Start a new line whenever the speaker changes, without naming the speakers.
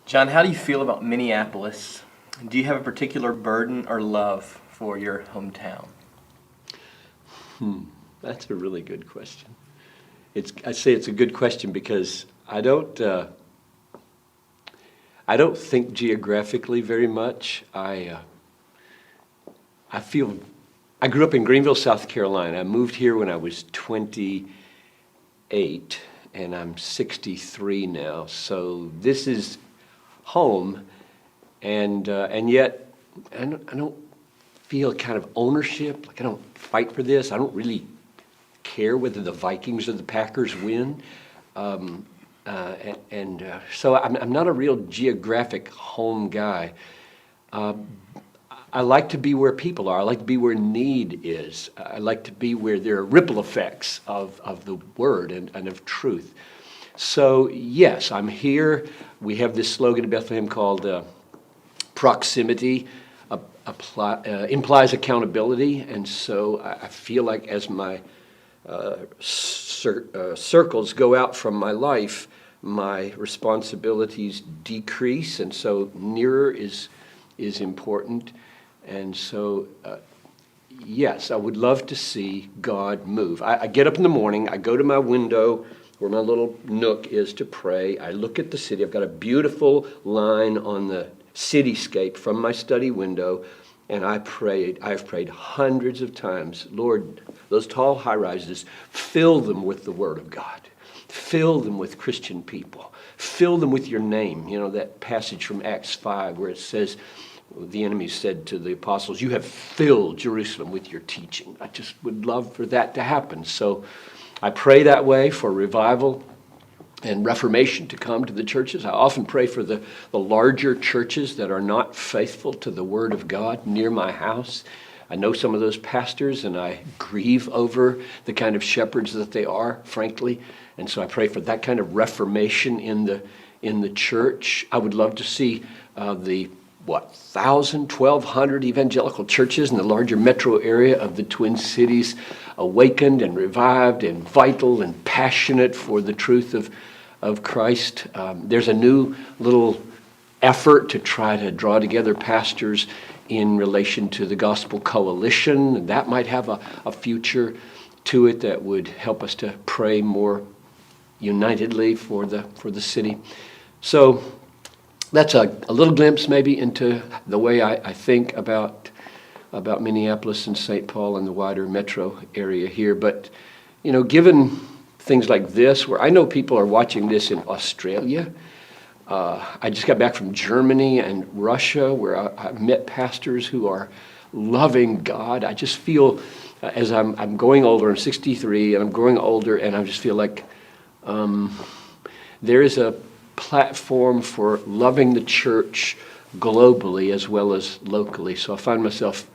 John, how do you feel about Minneapolis? Do you have a particular burden or love for your hometown?
That's a really good question. I say it's a good question because I don't think geographically very much. I grew up in Greenville, South Carolina. I moved here when I was 28, and I'm 63 now. So this is home, and yet I don't feel kind of ownership. Like I don't fight for this. I don't really care whether the Vikings or the Packers win. So I'm not a real geographic home guy. I like to be where people are. I like to be where need is. I like to be where there are ripple effects of the word and of truth. So yes, I'm here. We have this slogan in Bethlehem called proximity implies accountability, and so I feel like as my circles go out from my life, my responsibilities decrease, and so nearer is important. And so, yes, I would love to see God move. I get up in the morning, I go to my window where my little nook is to pray. I look at the city. I've got a beautiful line on the cityscape from my study window, and I've prayed hundreds of times, Lord, those tall high-rises, fill them with the Word of God. Fill them with Christian people. Fill them with your name. You know, that passage from Acts 5 where it says, the enemy said to the apostles, you have filled Jerusalem with your teaching. I just would love for that to happen. So I pray that way for revival and reformation to come to the churches. I often pray for the larger churches that are not faithful to the Word of God near my house. I know some of those pastors, and I grieve over the kind of shepherds that they are, frankly. And so I pray for that kind of reformation in the church. I would love to see 1,200 evangelical churches in the larger metro area of the Twin Cities awakened and revived and vital and passionate for the truth of Christ. There's a new little effort to try to draw together pastors in relation to the Gospel Coalition, and that might have a future to it that would help us to pray more unitedly for the city. So that's a little glimpse maybe into the way I think about Minneapolis and St. Paul and the wider metro area here. But, you know, given things like this, where I know people are watching this in Australia, I just got back from Germany and Russia, where I met pastors who are loving God. I just feel, as I'm going older, I'm 63, and I'm growing older, and I just feel like there is a platform for loving the church globally as well as locally. So I find myself